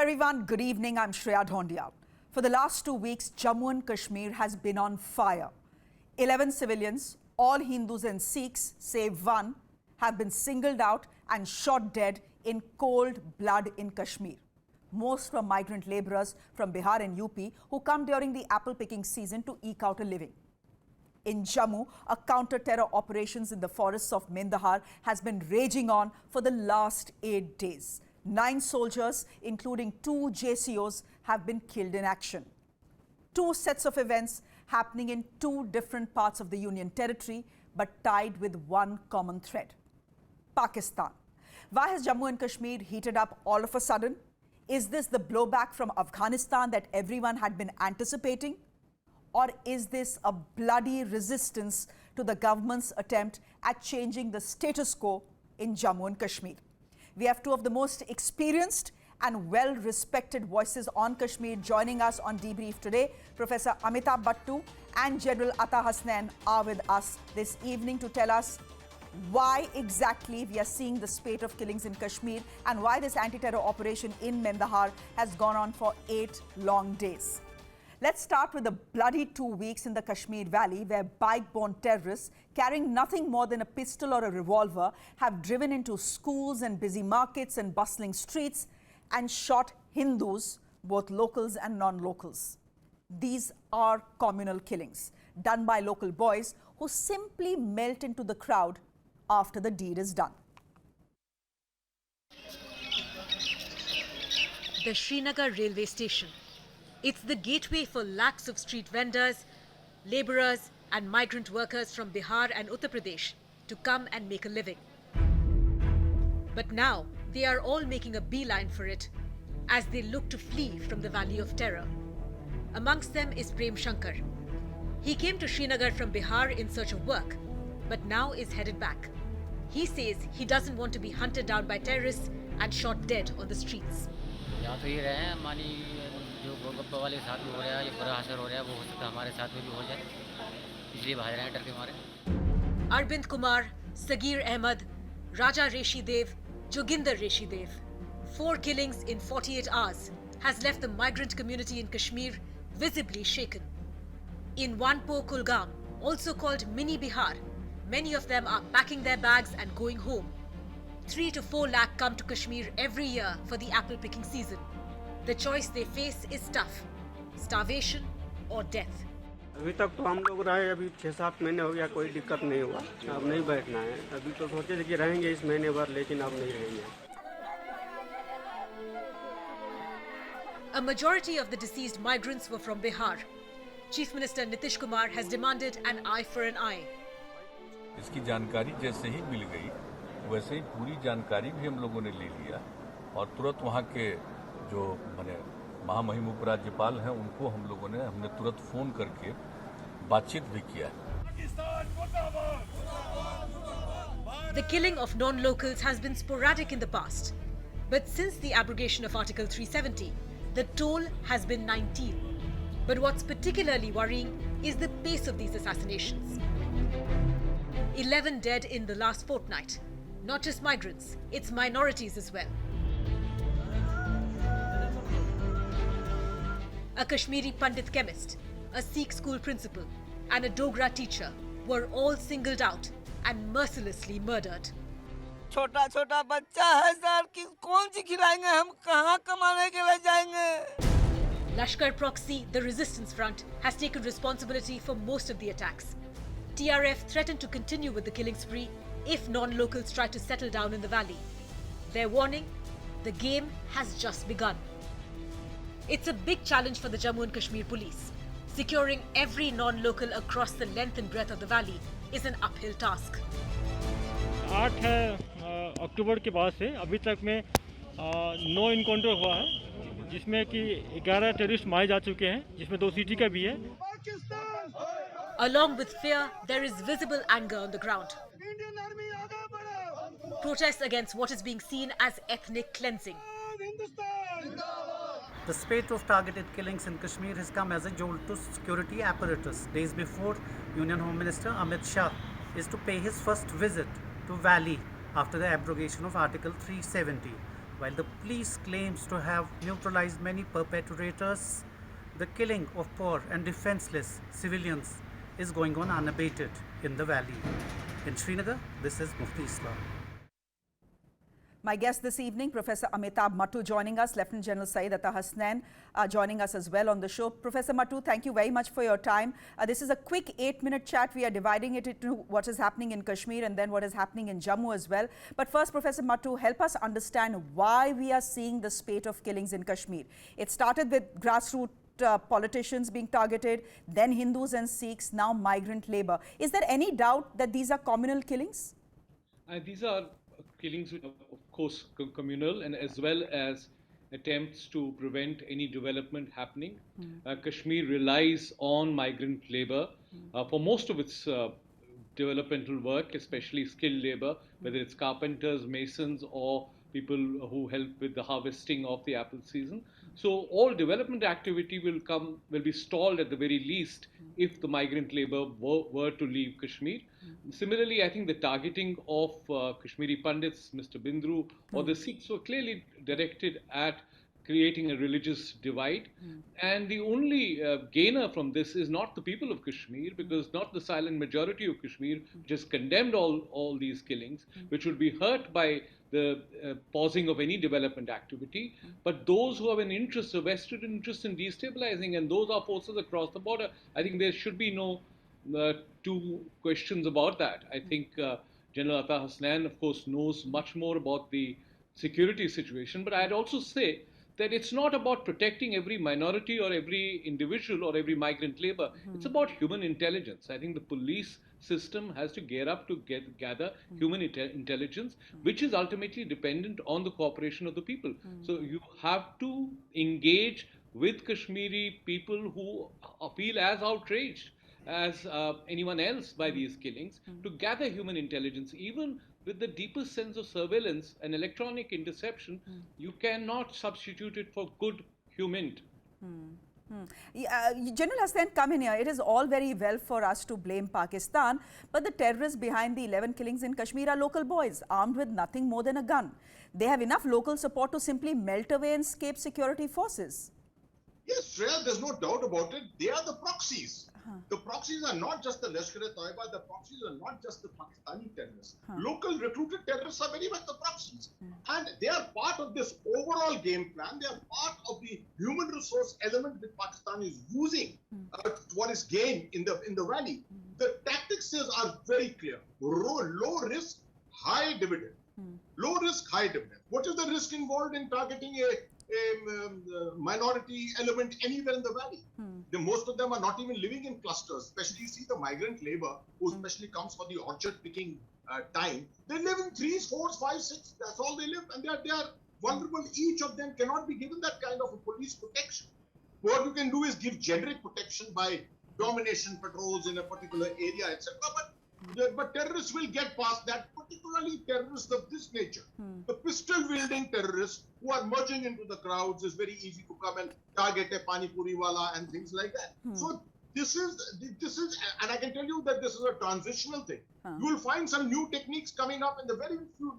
everyone, good evening. I'm Shreya Dhondia. For the last 2 weeks, Jammu and Kashmir has been on fire. 11 civilians, all Hindus and Sikhs, save one, have been singled out and shot dead in cold blood in Kashmir. Most were migrant laborers from Bihar and UP who come during the apple picking season to eke out a living. In Jammu, a counter-terror operations in the forests of Mendahar has been raging on for the last 8 days. 9 soldiers, including 2 JCOs, have been killed in action. 2 sets of events happening in 2 different parts of the Union territory, but tied with one common thread: Pakistan. Why has Jammu and Kashmir heated up all of a sudden? Is this the blowback from Afghanistan that everyone had been anticipating? Or is this a bloody resistance to the government's attempt at changing the status quo in Jammu and Kashmir? We have 2 of the most experienced and well-respected voices on Kashmir joining us on Debrief today. Professor Amitabh Bhattu and General Ata Hasnain are with us this evening to tell us why exactly we are seeing the spate of killings in Kashmir and why this anti-terror operation in Mendahar has gone on for 8 long days. Let's start with the bloody 2 weeks in the Kashmir Valley, where bike-borne terrorists carrying nothing more than a pistol or a revolver have driven into schools and busy markets and bustling streets and shot Hindus, both locals and non-locals. These are communal killings done by local boys who simply melt into the crowd after the deed is done. The Srinagar railway station. It's the gateway for lakhs of street vendors, laborers and migrant workers from Bihar and Uttar Pradesh to come and make a living. But now they are all making a beeline for it as they look to flee from the Valley of Terror. Amongst them is Prem Shankar. He came to Srinagar from Bihar in search of work, but now is headed back. He says he doesn't want to be hunted down by terrorists and shot dead on the streets. Arvind Kumar, Sagir Ahmed, Raja Reshi Dev, Joginder Reshi Dev. 4 killings in 48 hours has left the migrant community in Kashmir visibly shaken. In Wanpo Kulgam, also called Mini Bihar, many of them are packing their bags and going home. 3 to 4 lakh come to Kashmir every year for the apple picking season. The choice they face is tough: starvation or death. अभी तक तो हम लोग रहे, अभी 6-7 महीने हो गया, कोई दिक्कत नहीं हुआ। अब नहीं बैठना है। अभी तो सोचे थे कि रहेंगे इस महीने भर, लेकिन अब नहीं रहेंगे। A majority of the deceased migrants were from Bihar. Chief Minister Nitish Kumar has demanded an eye for an eye. इसकी जानकारी जैसे ही मिल गई, वैसे ही पूरी जानकारी भी हम लोगों ने ले लिया और तुरंत वहाँ के जो महामहिम उपराज्यपाल हैं उनको हमने तुरंत फोन करके बातचीत भी किया। The killing of non-locals has been sporadic in the past, but since the abrogation of Article 370, the toll has been 19. But what's particularly worrying is the pace of these assassinations. 11 dead in the last fortnight. Not just migrants, it's minorities as well. A Kashmiri Pandit chemist, a Sikh school principal, and a Dogra teacher were all singled out and mercilessly murdered. छोटा छोटा बच्चा है sir, कि कौन सी खिलाएंगे हम, कहाँ कमाने के लिए जाएंगे? Lashkar Proxy, the resistance front, has taken responsibility for most of the attacks. TRF threatened to continue with the killing spree if non-locals try to settle down in the valley. Their warning: the game has just begun. It's a big challenge for the Jammu and Kashmir police. Securing every non-local across the length and breadth of the valley is an uphill task. 8 अक्टूबर के बाद से अभी तक में 9 encounter हुआ है, जिसमें कि 11 टेररिस्ट मारे जा चुके हैं, जिसमें 2 सिटी का भी है। Along with fear, there is visible anger on the ground. Protests against what is being seen as ethnic cleansing. The spate of targeted killings in Kashmir has come as a jolt to security apparatus. Days before, Union Home Minister Amit Shah is to pay his first visit to Valley after the abrogation of Article 370. While the police claims to have neutralized many perpetrators, the killing of poor and defenseless civilians is going on unabated in the valley. In Srinagar, this is Mufti Islam. My guest this evening, Professor Amitabh Mattu, joining us, Lieutenant General Syed Atta Hasnain joining us as well on the show. Professor Mattu, thank you very much for your time. This is a quick 8-minute chat. We are dividing it into what is happening in Kashmir and then what is happening in Jammu as well. But first, Professor Mattu, help us understand why we are seeing the spate of killings in Kashmir. It started with grassroots politicians being targeted, then Hindus and Sikhs, now migrant labor. Is there any doubt that these are communal killings? These are killings which are, of course, communal, and as well as attempts to prevent any development happening. Kashmir relies on migrant labor for most of its developmental work, especially skilled labor, whether it's carpenters, masons, or people who help with the harvesting of the apple season. So all development activity will be stalled at the very least if the migrant labor were to leave Kashmir. Similarly, I think the targeting of Kashmiri Pandits, Mr. Bindru, or the Sikhs were clearly directed at creating a religious divide. And the only gainer from this is not the people of Kashmir, because not the silent majority of Kashmir just condemned all these killings, which would be hurt by the pausing of any development activity, but those who have an interest, a vested interest in destabilizing, and those are forces across the border. I think there should be no two questions about that. I think General Atta Hasnain, of course, knows much more about the security situation, but I'd also say that it's not about protecting every minority or every individual or every migrant labor. It's about human intelligence. I think the police system has to gear up to gather human intelligence, which is ultimately dependent on the cooperation of the people. So you have to engage with Kashmiri people who feel as outraged as anyone else by these killings, to gather human intelligence. Even with the deepest sense of surveillance and electronic interception, you cannot substitute it for good human. General Hasnain, come in here. It is all very well for us to blame Pakistan, but the terrorists behind the 11 killings in Kashmir are local boys, armed with nothing more than a gun. They have enough local support to simply melt away and escape security forces. Yes, Shreya, there's no doubt about it. They are the proxies. The proxies are not just the Lashkar-e-Taiba, the proxies are not just the Pakistani terrorists. Local recruited terrorists are very much the proxies. And they are part of this overall game plan. They are part of the human resource element that Pakistan is using for its gain in the valley. The tactics are very clear. Low risk, high dividend. Low risk, high dividend. What is the risk involved in targeting a minority element anywhere in the valley? Most of them are not even living in clusters, especially you see the migrant labor who especially comes for the orchard picking time. They live in 3s, 4s, 5s, 6s. That's all they live, and they are vulnerable. Each of them cannot be given that kind of a police protection. What you can do is give generic protection by domination patrols in a particular area, etc. But terrorists will get past that, particularly terrorists of this nature. The pistol-wielding terrorists who are merging into the crowds is very easy to come and target a Pani Puri wala and things like that. So this is, and I can tell you that this is a transitional thing. You will find some new techniques coming up in the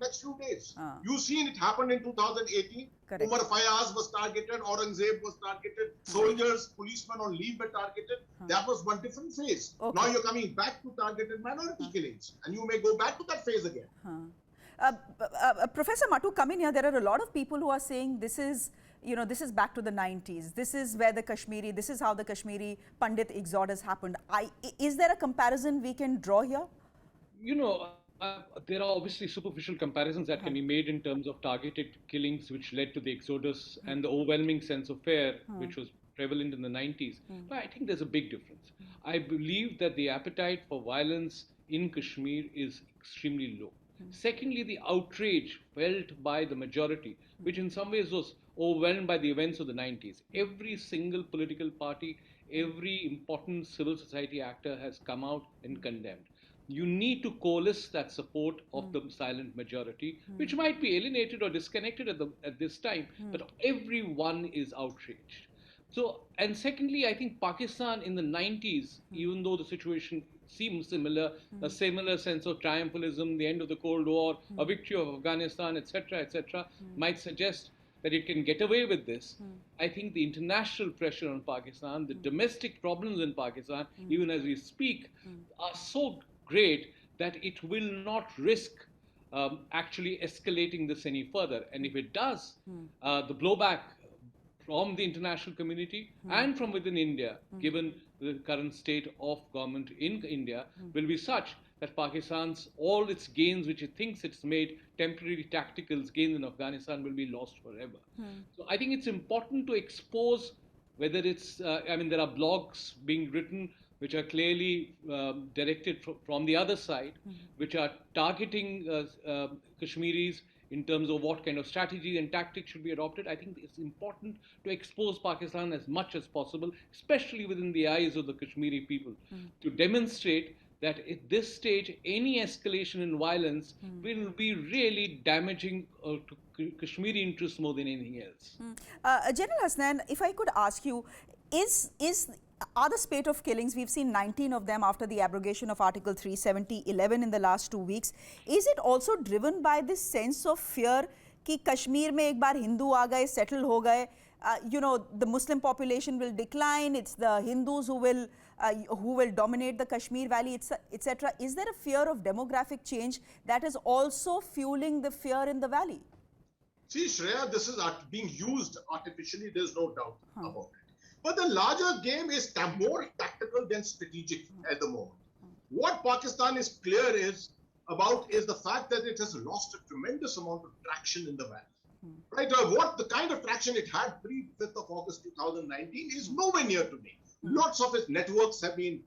next few days. You've seen it happen in 2018. Correct. Umar Fayaz was targeted, Aurangzeb was targeted, soldiers, policemen on leave were targeted. That was one different phase. Okay. Now you're coming back to targeted minority killings, and you may go back to that phase again. Professor Mattu, come in here. There are a lot of people who are saying this is, this is back to the 90s. This is where this is how the Kashmiri Pandit exodus happened. Is there a comparison we can draw here? There are obviously superficial comparisons that can be made in terms of targeted killings which led to the exodus and the overwhelming sense of fear which was prevalent in the 90s. But I think there's a big difference. I believe that the appetite for violence in Kashmir is extremely low. Secondly, the outrage felt by the majority, which in some ways was overwhelmed by the events of the 90s. Every single political party, every important civil society actor has come out and condemned. You need to coalesce that support of the silent majority, which might be alienated or disconnected at this time, but everyone is outraged. So, and secondly, I think Pakistan in the 90s, even though the situation seems similar, a similar sense of triumphalism, the end of the Cold War, a victory of Afghanistan, etc., might suggest that it can get away with this. I think the international pressure on Pakistan, the domestic problems in Pakistan, even as we speak, are so great that it will not risk actually escalating this any further. And if it does, the blowback from the international community and from within India, given the current state of government in India, will be such that Pakistan's, all its gains which it thinks it's made, temporary tactical gains in Afghanistan, will be lost forever. So I think it's important to expose whether it's, there are blogs being written which are clearly directed from the other side, which are targeting Kashmiris in terms of what kind of strategy and tactics should be adopted. I think it's important to expose Pakistan as much as possible, especially within the eyes of the Kashmiri people, to demonstrate that at this stage, any escalation in violence will be really damaging to Kashmiri interests more than anything else. General Hasnain, if I could ask you, are the spate of killings, we've seen 19 of them after the abrogation of Article 370, 11 in the last 2 weeks, is it also driven by this sense of fear कि Kashmir में एक बार Hindu आ गए, settle हो गए, the Muslim population will decline, it's the Hindus who will dominate the Kashmir Valley, etc. Is there a fear of demographic change that is also fueling the fear in the valley? See, Shreya, this is being used artificially, there's no doubt about it. But the larger game is more tactical than strategic at the moment. What Pakistan is clear about is the fact that it has lost a tremendous amount of traction in the valley. Right? What the kind of traction it had pre-5th of August 2019 is nowhere near today. Lots of its networks have been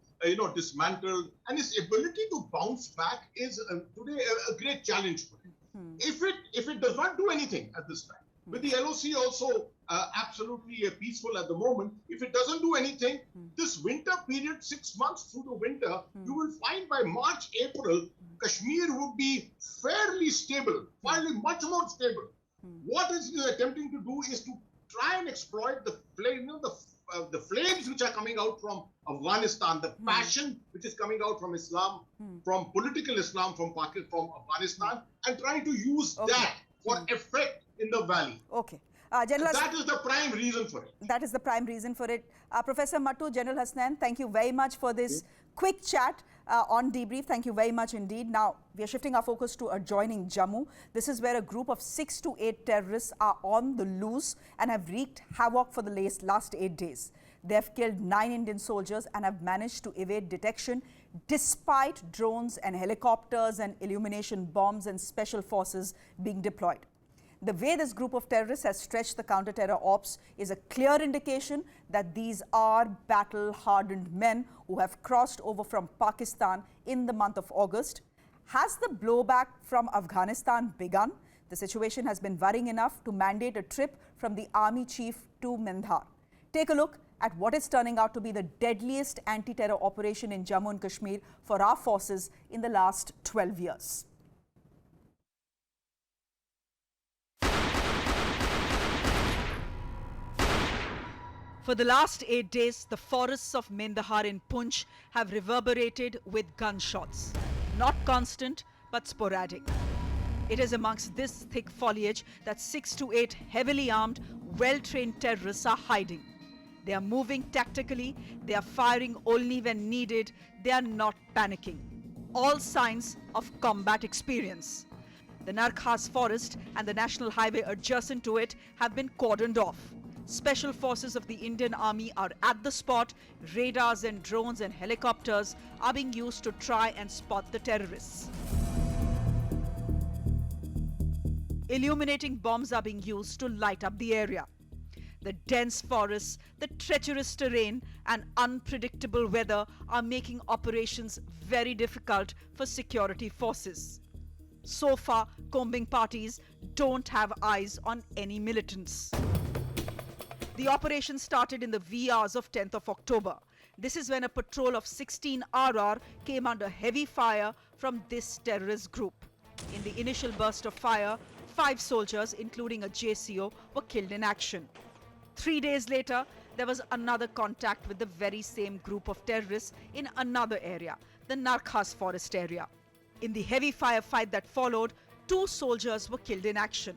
dismantled, and its ability to bounce back is today a great challenge for it. If it does not do anything at this time, with the LOC also absolutely peaceful at the moment, if it doesn't do anything, this winter period, 6 months through the winter, you will find by March, April, Kashmir would be fairly stable, fairly much more stable. What it is attempting to do is to try and exploit the flame, the flames which are coming out from Afghanistan, the passion which is coming out from Islam, from political Islam, from Afghanistan, and trying to use that for effect in the valley. Okay. That is the prime reason for it. That is the prime reason for it. Professor Mattu, General Hasnain, thank you very much for this quick chat on Debrief. Thank you very much indeed. Now, we are shifting our focus to adjoining Jammu. This is where a group of 6 to 8 terrorists are on the loose and have wreaked havoc for the last 8 days. They have killed 9 Indian soldiers and have managed to evade detection despite drones and helicopters and illumination bombs and special forces being deployed. The way this group of terrorists has stretched the counter-terror ops is a clear indication that these are battle-hardened men who have crossed over from Pakistan in the month of August. Has the blowback from Afghanistan begun? The situation has been worrying enough to mandate a trip from the army chief to Mendhar. Take a look at what is turning out to be the deadliest anti-terror operation in Jammu and Kashmir for our forces in the last 12 years. For the last 8 days, the forests of Mendhar in Poonch have reverberated with gunshots. Not constant, but sporadic. It is amongst this thick foliage that 6 to 8 heavily armed, well-trained terrorists are hiding. They are moving tactically, they are firing only when needed, they are not panicking. All signs of combat experience. The Narkhas forest and the national highway adjacent to it have been cordoned off. Special forces of the Indian Army are at the spot. Radars and drones and helicopters are being used to try and spot the terrorists. Illuminating bombs are being used to light up the area. The dense forests, the treacherous terrain and unpredictable weather are making operations very difficult for security forces. So far, combing parties don't have eyes on any militants. The operation started in the wee hours of 10th of October. This is when a patrol of 16 RR came under heavy fire from this terrorist group. In the initial burst of fire, 5 soldiers, including a JCO, were killed in action. 3 days later, there was another contact with the very same group of terrorists in another area, the Narkhas forest area. In the heavy firefight that followed, 2 soldiers were killed in action.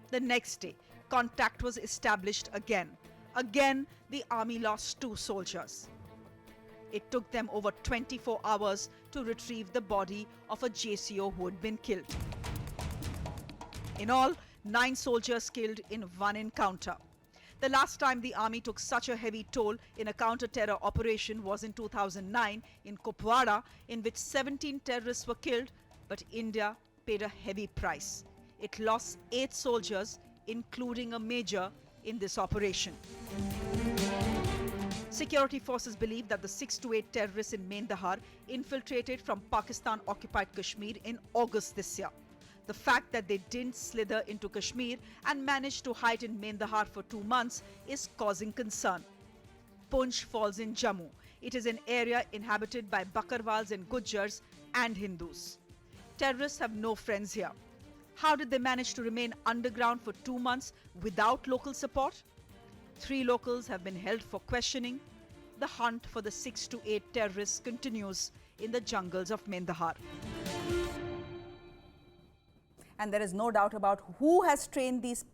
The next day, contact was established again. Again, the army lost 2 soldiers. It took them over 24 hours to retrieve the body of a JCO who had been killed. In all, 9 soldiers killed in one encounter. The last time the army took such a heavy toll in a counter-terror operation was in 2009 in Kupwara, in which 17 terrorists were killed, but India paid a heavy price. It lost 8 soldiers, including a major, in this operation. Security forces believe that the 6 to 8 terrorists in Mendahar infiltrated from Pakistan-occupied Kashmir in August this year. The fact that they didn't slither into Kashmir and managed to hide in Mendahar for 2 months is causing concern. Poonch falls in Jammu. It is an area inhabited by Bakarwals and Gujjars and Hindus. Terrorists have no friends here. How did they manage to remain underground for 2 months without local support? 3 locals have been held for questioning. The hunt for the 6 to 8 terrorists continues in the jungles of Mendahar. And there is no doubt about who has trained these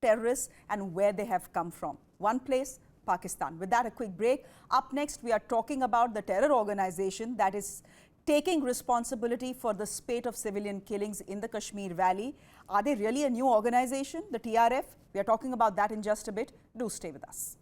terrorists and where they have come from. One place, Pakistan. With that, a quick break. Up next, we are talking about the terror organization that is taking responsibility for the spate of civilian killings in the Kashmir Valley. Are they really a new organization, the TRF? We are talking about that in just a bit. Do stay with us.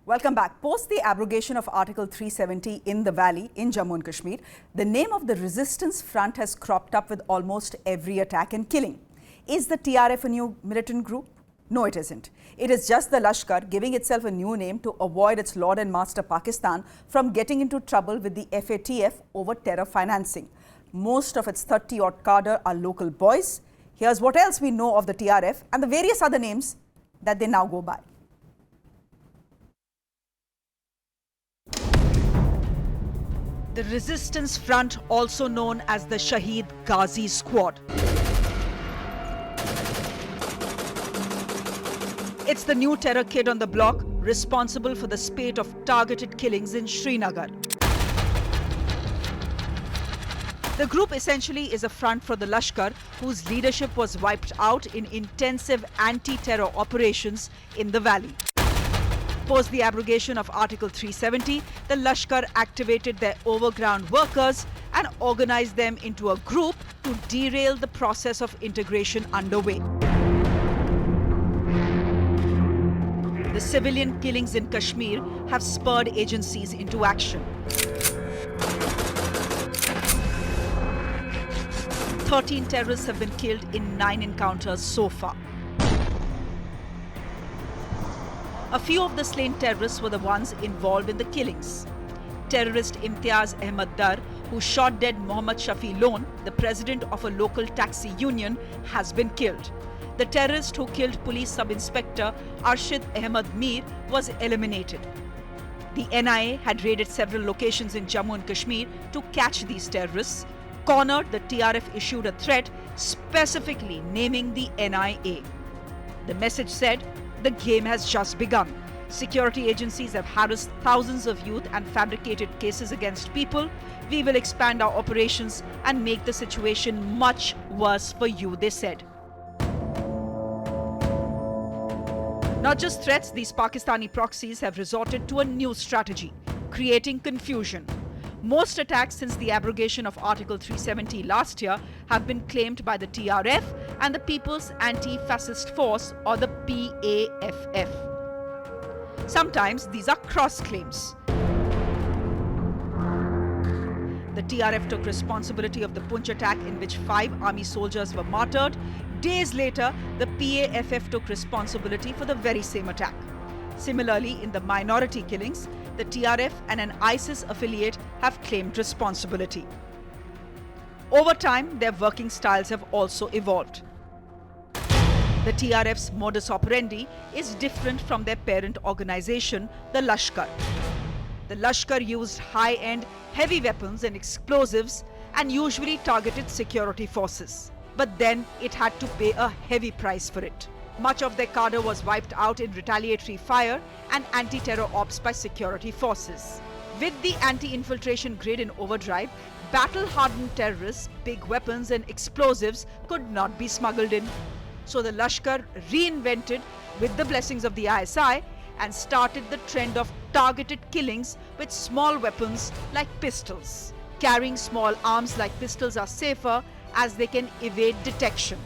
Welcome back. Post the abrogation of Article 370 in the valley in Jammu and Kashmir, the name of the Resistance Front has cropped up with almost every attack and killing. Is the TRF a new militant group? No, it isn't. It is just the Lashkar giving itself a new name to avoid its lord and master Pakistan from getting into trouble with the FATF over terror financing. Most of its 30-odd cadre are local boys. Here's what else we know of the TRF and the various other names that they now go by. The Resistance Front, also known as the Shaheed Ghazi Squad. It's the new terror kid on the block, responsible for the spate of targeted killings in Srinagar. The group essentially is a front for the Lashkar, whose leadership was wiped out in intensive anti-terror operations in the valley. Post the abrogation of Article 370, the Lashkar activated their overground workers and organized them into a group to derail the process of integration underway. The civilian killings in Kashmir have spurred agencies into action. 13 terrorists have been killed in 9 encounters so far. A few of the slain terrorists were the ones involved in the killings. Terrorist Imtiaz Ahmad Dar, who shot dead Mohammad Shafi Lone, the president of a local taxi union, has been killed. The terrorist who killed police sub-inspector Arshid Ahmad Mir was eliminated. The NIA had raided several locations in Jammu and Kashmir to catch these terrorists. Cornered, the TRF issued a threat specifically naming the NIA. The message said, "The game has just begun. Security agencies have harassed thousands of youth and fabricated cases against people. We will expand our operations and make the situation much worse for you," they said. Not just threats, these Pakistani proxies have resorted to a new strategy, creating confusion. Most attacks since the abrogation of Article 370 last year have been claimed by the TRF and the People's Anti-Fascist Force, or the PAFF. Sometimes these are cross-claims. The TRF took responsibility of the Poonch attack, in which 5 army soldiers were martyred. Days later, the PAFF took responsibility for the very same attack. Similarly, in the minority killings, the TRF and an ISIS affiliate have claimed responsibility. Over time, their working styles have also evolved. The TRF's modus operandi is different from their parent organization, the Lashkar. The Lashkar used high-end, heavy weapons and explosives and usually targeted security forces. but then it had to pay a heavy price for it. Much of their cadre was wiped out in retaliatory fire and anti-terror ops by security forces. With the anti-infiltration grid in overdrive, battle-hardened terrorists, big weapons and explosives could not be smuggled in. So the Lashkar reinvented, with the blessings of the ISI, and started the trend of targeted killings with small weapons like pistols. Carrying small arms like pistols are safer as they can evade detection.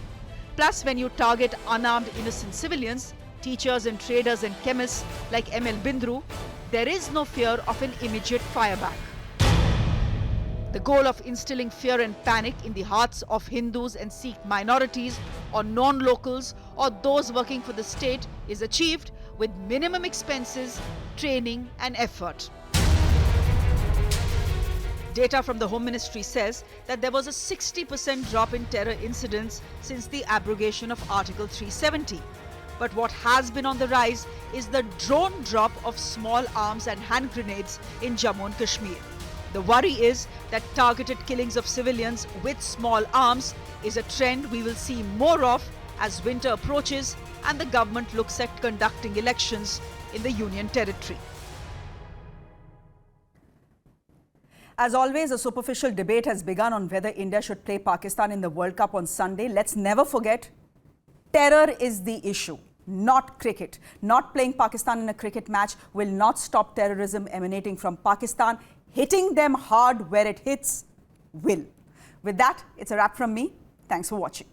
Plus, when you target unarmed innocent civilians, teachers and traders and chemists like ML Bindru, there is no fear of an immediate fireback. The goal of instilling fear and panic in the hearts of Hindus and Sikh minorities or non-locals or those working for the state is achieved with minimum expenses, training and effort. Data from the Home Ministry says that there was a 60% drop in terror incidents since the abrogation of Article 370. But what has been on the rise is the drone drop of small arms and hand grenades in Jammu and Kashmir. The worry is that targeted killings of civilians with small arms is a trend we will see more of as winter approaches and the government looks at conducting elections in the Union Territory. As always, a superficial debate has begun on whether India should play Pakistan in the World Cup on Sunday. Let's never forget, terror is the issue, not cricket. Not playing Pakistan in a cricket match will not stop terrorism emanating from Pakistan. Hitting them hard where it hits will. With that, it's a wrap from me. Thanks for watching.